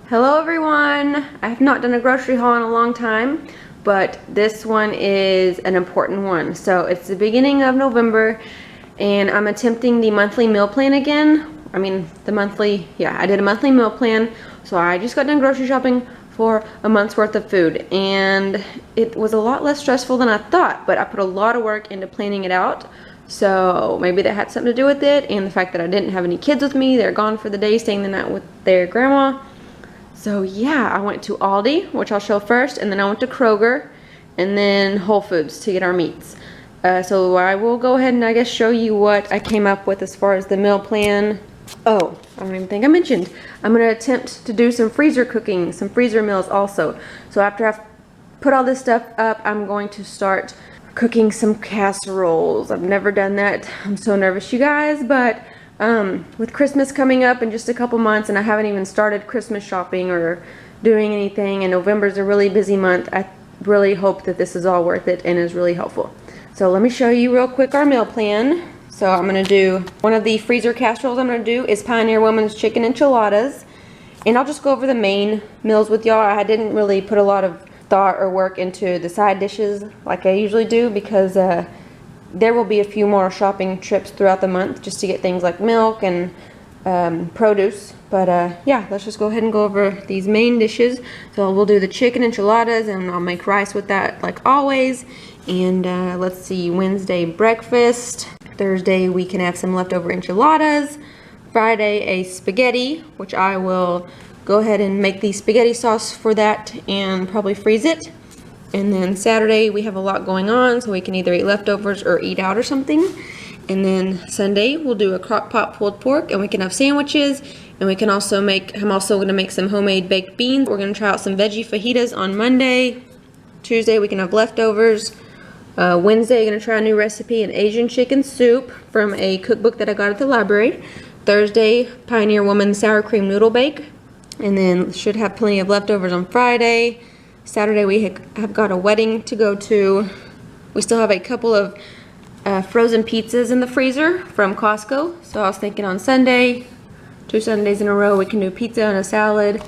Hello everyone! I have not done a grocery haul in a long time, but this one is an important one. So it's the beginning of November and I'm attempting the monthly meal plan again. I did a monthly meal plan. So I just got done grocery shopping for a month's worth of food and it was a lot less stressful than I thought, but I put a lot of work into planning it out. So maybe that had something to do with it, and the fact that I didn't have any kids with me. They're gone for the day, staying the night with their grandma. So yeah, I went to Aldi, which I'll show first, and then I went to Kroger, and then Whole Foods to get our meats. So I will go ahead and I guess show you what I came up with as far as the meal plan. Oh, I don't even think I mentioned. I'm going to attempt to do some freezer cooking, some freezer meals also. So after I've put all this stuff up, I'm going to start cooking some casseroles. I've never done that. I'm so nervous, you guys, but with Christmas coming up in just a couple months and I haven't even started Christmas shopping or doing anything, and November's a really busy month, I really hope that this is all worth it and is really helpful. So let me show you real quick our meal plan. So I'm going to do, one of the freezer casseroles I'm going to do is Pioneer Woman's chicken enchiladas, and I'll just go over the main meals with y'all. I didn't really put a lot of thought or work into the side dishes like I usually do, because there will be a few more shopping trips throughout the month just to get things like milk and produce. But yeah, let's just go ahead and go over these main dishes. So we'll do the chicken enchiladas, and I'll make rice with that like always. And let's see, Wednesday breakfast. Thursday we can have some leftover enchiladas. Friday a spaghetti, which I will go ahead and make the spaghetti sauce for that and probably freeze it. And then Saturday we have a lot going on, so we can either eat leftovers or eat out or something. And then Sunday we'll do a crock pot pulled pork, and we can have sandwiches, and we can also I'm also going to make some homemade baked beans. We're going to try out some veggie fajitas on Monday. Tuesday we can have leftovers. Wednesday I'm going to try a new recipe, an Asian chicken soup from a cookbook that I got at the library. Thursday, Pioneer Woman sour cream noodle bake, and then should have plenty of leftovers on Friday. Saturday we have got a wedding to go to. We still have a couple of frozen pizzas in the freezer from Costco. So I was thinking on Sunday, 2 Sundays in a row, we can do pizza and a salad.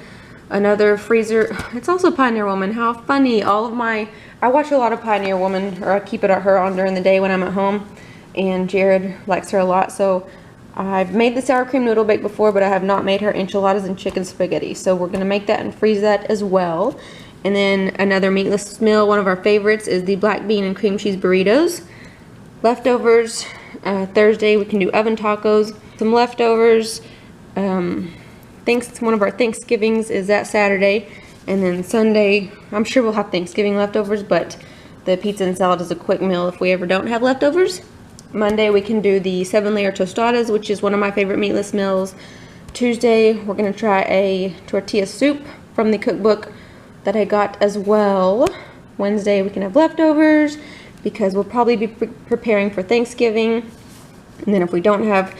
Another freezer, it's also Pioneer Woman. How funny. I watch a lot of Pioneer Woman, or I keep it at her on during the day when I'm at home, and Jared likes her a lot. So I've made the sour cream noodle bake before, but I have not made her enchiladas and chicken spaghetti. So we're going to make that and freeze that as well. And then another meatless meal, one of our favorites, is the black bean and cream cheese burritos. Leftovers, Thursday we can do oven tacos. Some leftovers, one of our Thanksgivings is that Saturday. And then Sunday, I'm sure we'll have Thanksgiving leftovers, but the pizza and salad is a quick meal if we ever don't have leftovers. Monday we can do the 7-layer tostadas, which is one of my favorite meatless meals. Tuesday we're going to try a tortilla soup from the cookbook that I got as well. Wednesday we can have leftovers because we'll probably be preparing for Thanksgiving. And then if we don't have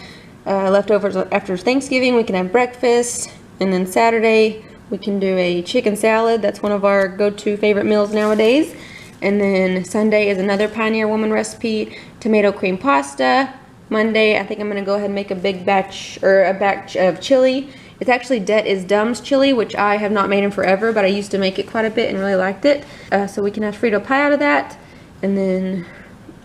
leftovers after Thanksgiving, we can have breakfast. And then Saturday we can do a chicken salad. That's one of our go-to favorite meals nowadays. And then Sunday is another Pioneer Woman recipe, tomato cream pasta. Monday, I think I'm going to go ahead and make a batch of chili. It's actually Det is Dumb's chili, which I have not made in forever, but I used to make it quite a bit and really liked it. So we can have Frito pie out of that. And then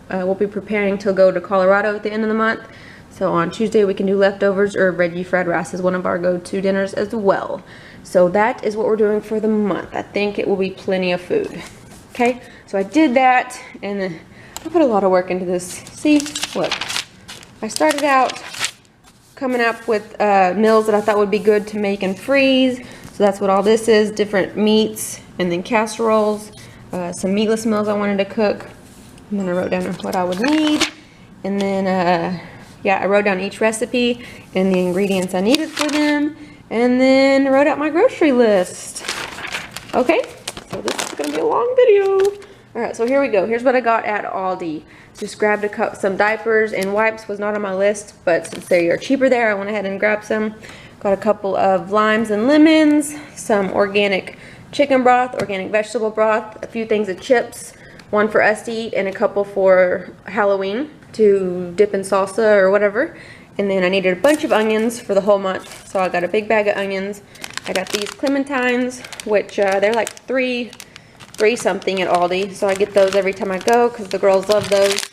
we'll be preparing to go to Colorado at the end of the month. So on Tuesday we can do leftovers, or veggie fried rice is one of our go-to dinners as well. So that is what we're doing for the month. I think it will be plenty of food. Okay, so I did that, and then I put a lot of work into this. See, look, I started out coming up with meals that I thought would be good to make and freeze. So that's what all this is, different meats, and then casseroles, some meatless meals I wanted to cook. And then I wrote down what I would need, and then yeah, I wrote down each recipe and the ingredients I needed for them, and then I wrote out my grocery list. Okay, so this is going to be a long video. Alright, so here we go. Here's what I got at Aldi. Just grabbed some diapers, and wipes was not on my list, but since they are cheaper there, I went ahead and grabbed some. Got a couple of limes and lemons, some organic chicken broth, organic vegetable broth, a few things of chips, one for us to eat and a couple for Halloween to dip in salsa or whatever. And then I needed a bunch of onions for the whole month, so I got a big bag of onions. I got these clementines, which they're like three something at Aldi, so I get those every time I go because the girls love those.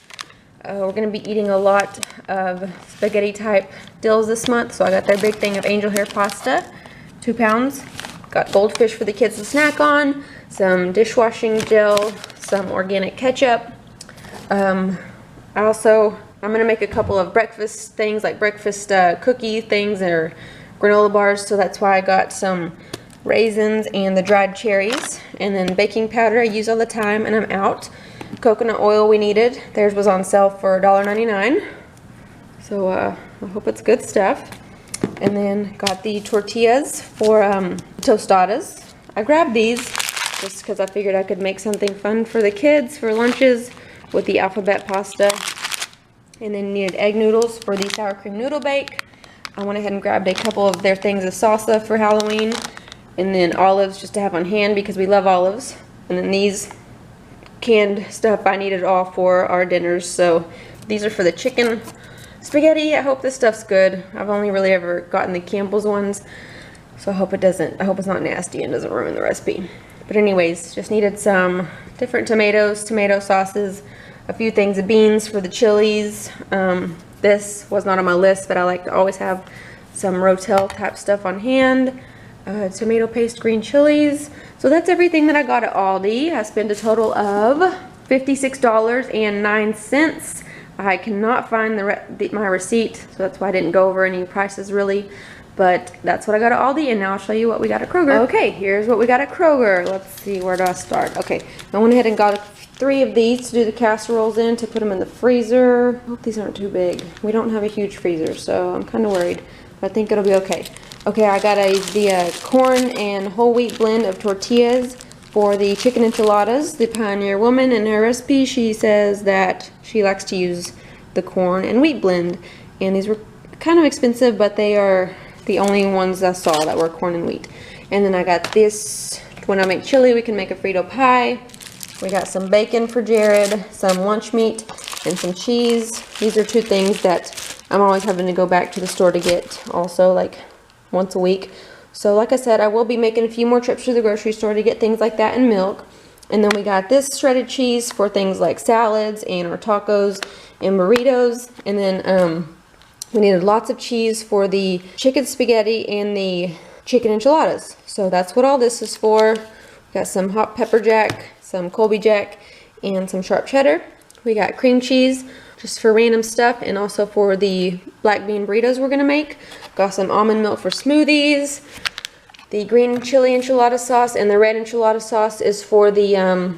We're going to be eating a lot of spaghetti type dills this month, so I got their big thing of angel hair pasta, 2 pounds. Got goldfish for the kids to snack on, some dishwashing gel, some organic ketchup. I'm going to make a couple of breakfast things, like breakfast cookie things or granola bars, so that's why I got some raisins and the dried cherries. And then baking powder I use all the time, and I'm out. Coconut oil we needed. Theirs was on sale for $1.99. So I hope it's good stuff. And then got the tortillas for tostadas. I grabbed these just because I figured I could make something fun for the kids for lunches with the alphabet pasta. And then needed egg noodles for the sour cream noodle bake. I went ahead and grabbed a couple of their things of salsa for Halloween. And then olives just to have on hand because we love olives. And then these canned stuff I needed all for our dinners. So these are for the chicken spaghetti. I hope this stuff's good. I've only really ever gotten the Campbell's ones, so I hope it's not nasty and doesn't ruin the recipe. But anyways, just needed some different tomatoes, tomato sauces, a few things of beans for the chilies. This was not on my list, but I like to always have some Rotel type stuff on hand. Tomato paste, green chilies. So that's everything that I got at Aldi. I spent a total of $56.09. I cannot find my receipt, so that's why I didn't go over any prices really. But that's what I got at Aldi, and now I'll show you what we got at Kroger. Okay, here's what we got at Kroger. Let's see, where do I start? Okay, I went ahead and got 3 of these to do the casseroles in, to put them in the freezer. I hope these aren't too big. We don't have a huge freezer, so I'm kind of worried. But I think it'll be okay. Okay, I got the corn and whole wheat blend of tortillas for the chicken enchiladas. The Pioneer woman, in her recipe, she says that she likes to use the corn and wheat blend. And these were kind of expensive, but they are the only ones I saw that were corn and wheat. And then I got this, when I make chili, we can make a Frito pie. We got some bacon for Jared, some lunch meat, and some cheese. These are 2 things that I'm always having to go back to the store to get also, like once a week. So like I said, I will be making a few more trips to the grocery store to get things like that and milk. And then we got this shredded cheese for things like salads and or tacos and burritos. And then we needed lots of cheese for the chicken spaghetti and the chicken enchiladas. So that's what all this is for. We got some hot pepper jack, some Colby jack, and some sharp cheddar. We got cream cheese just for random stuff, and also for the black bean burritos we're gonna make. Got some almond milk for smoothies. The green chili enchilada sauce and the red enchilada sauce is for the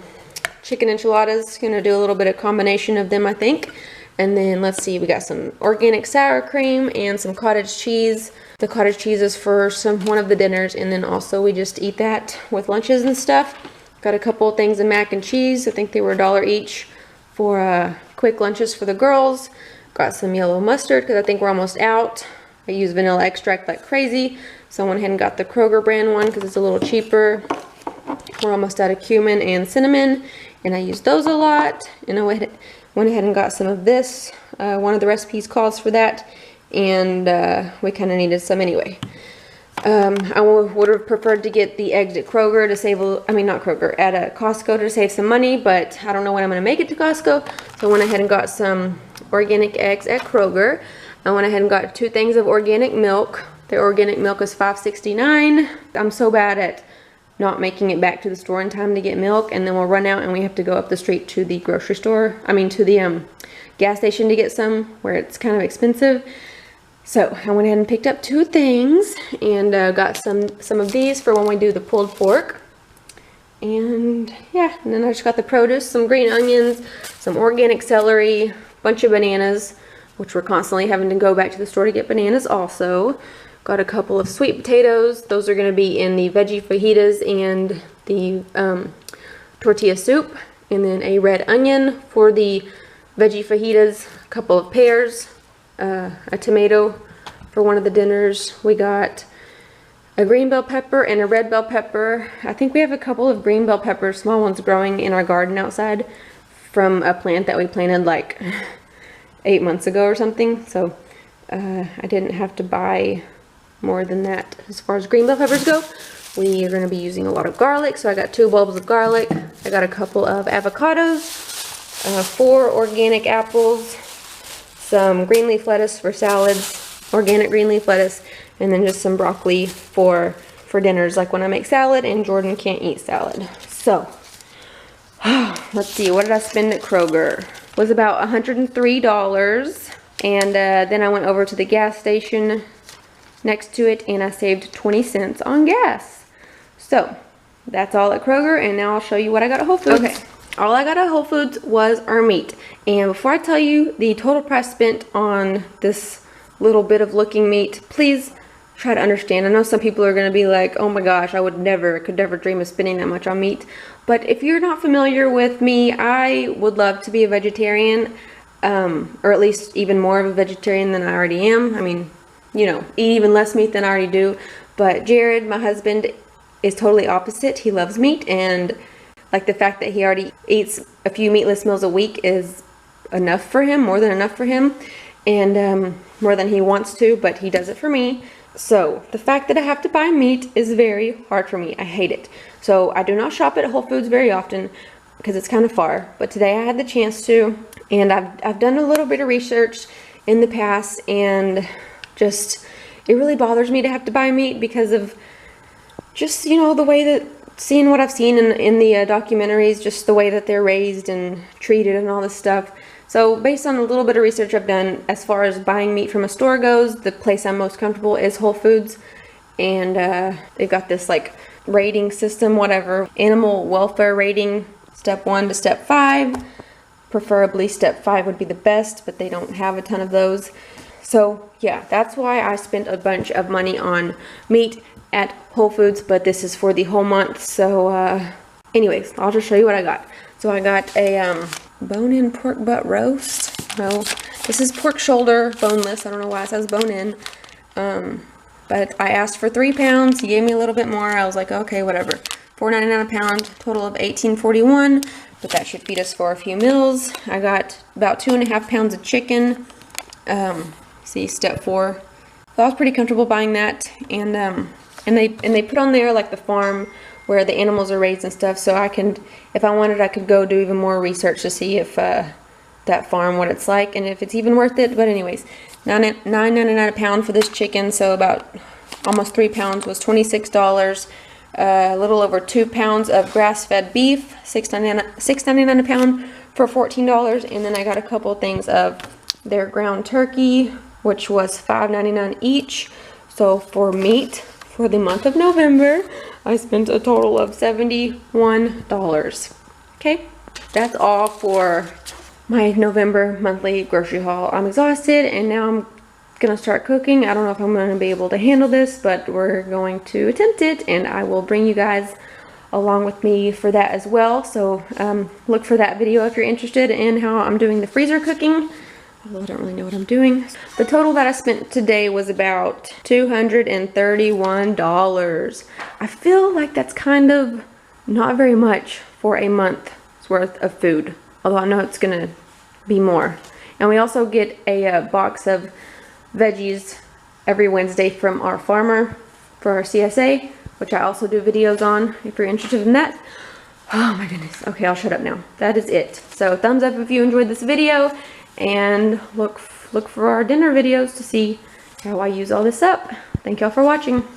chicken enchiladas. Gonna do a little bit of combination of them, I think. And then let's see, we got some organic sour cream and some cottage cheese. The cottage cheese is for one of the dinners, and then also we just eat that with lunches and stuff. Got a couple of things of mac and cheese. I think they were $1 each for quick lunches for the girls. Got some yellow mustard because I think we're almost out. I use vanilla extract like crazy, so I went ahead and got the Kroger brand one because it's a little cheaper. We're almost out of cumin and cinnamon, and I use those a lot. And I went ahead and got some of this. One of the recipes calls for that, and we kind of needed some anyway. I would have preferred to get the eggs at Kroger to save, not Kroger, at Costco to save some money, but I don't know when I'm going to make it to Costco, so I went ahead and got some organic eggs at Kroger. I went ahead and got 2 things of organic milk. The organic milk is $5.69. I'm so bad at not making it back to the store in time to get milk, and then we'll run out and we have to go up the street to the grocery store, to the gas station to get some, where it's kind of expensive. So I went ahead and picked up 2 things, and got some of these for when we do the pulled pork. And yeah, and then I just got the produce, some green onions, some organic celery, bunch of bananas, which we're constantly having to go back to the store to get bananas also. Got a couple of sweet potatoes. Those are going to be in the veggie fajitas and the tortilla soup. And then a red onion for the veggie fajitas, a couple of pears, a tomato for one of the dinners. We got a green bell pepper and a red bell pepper. I think we have a couple of green bell peppers, small ones, growing in our garden outside from a plant that we planted like 8 months ago or something. So I didn't have to buy more than that as far as green bell peppers go. We are going to be using a lot of garlic, so I got 2 bulbs of garlic. I got a couple of avocados, 4 organic apples, some green leaf lettuce for salads, organic green leaf lettuce, and then just some broccoli for dinners, like when I make salad and Jordan can't eat salad. So, let's see, what did I spend at Kroger? It was about $103, and then I went over to the gas station next to it and I saved 20 cents on gas. So, that's all at Kroger, and now I'll show you what I got at Whole Foods. Okay, all I got at Whole Foods was our meat. And before I tell you the total price spent on this little bit of looking meat, please try to understand. I know some people are going to be like, oh my gosh, I could never dream of spending that much on meat. But if you're not familiar with me, I would love to be a vegetarian, or at least even more of a vegetarian than I already am. I mean, you know, eat even less meat than I already do. But Jared, my husband, is totally opposite. He loves meat, and like the fact that he already eats a few meatless meals a week is enough for him, more than enough for him, and more than he wants to, but he does it for me. So the fact that I have to buy meat is very hard for me. I hate it. So I do not shop at Whole Foods very often because it's kind of far, but today I had the chance to, and I've done a little bit of research in the past, and just it really bothers me to have to buy meat because of just, you know, the way that, seeing what I've seen in the documentaries, just the way that they're raised and treated and all this stuff. So based on a little bit of research I've done, as far as buying meat from a store goes, the place I'm most comfortable is Whole Foods. And they've got this like rating system, whatever, animal welfare rating, step 1 to step 5. Preferably step 5 would be the best, but they don't have a ton of those. So yeah, that's why I spent a bunch of money on meat at Whole Foods, but this is for the whole month. So anyways, I'll just show you what I got. So I got a bone-in pork butt roast. No, this is pork shoulder, boneless. I don't know why it says bone-in. But I asked for 3 pounds. He gave me a little bit more. I was like, okay, whatever. $4.99 a pound, total of $18.41. But that should feed us for a few meals. I got about 2.5 pounds of chicken. See, step 4. So I was pretty comfortable buying that, and they put on there like the farm where the animals are raised and stuff, so I can, if I wanted, I could go do even more research to see if that farm, what it's like, and if it's even worth it. But anyways, $9.99 a pound for this chicken, so about almost 3 pounds was $26. A little over 2 pounds of grass-fed beef, $6.99 a pound for $14, and then I got a couple things of their ground turkey, which was $5.99 each. So for meat, for the month of November, I spent a total of $71. Okay, that's all for my November monthly grocery haul. I'm exhausted, and now I'm gonna start cooking. I don't know if I'm gonna be able to handle this, but we're going to attempt it, and I will bring you guys along with me for that as well. So look for that video if you're interested in how I'm doing the freezer cooking. Although I don't really know what I'm doing. The total that I spent today was about $231. I feel like that's kind of not very much for a month's worth of food. Although I know it's gonna be more. And we also get a box of veggies every Wednesday from our farmer for our CSA, which I also do videos on if you're interested in that. Oh my goodness. Okay, I'll shut up now. That is it. So thumbs up if you enjoyed this video, and look for our dinner videos to see how I use all this up. Thank y'all for watching.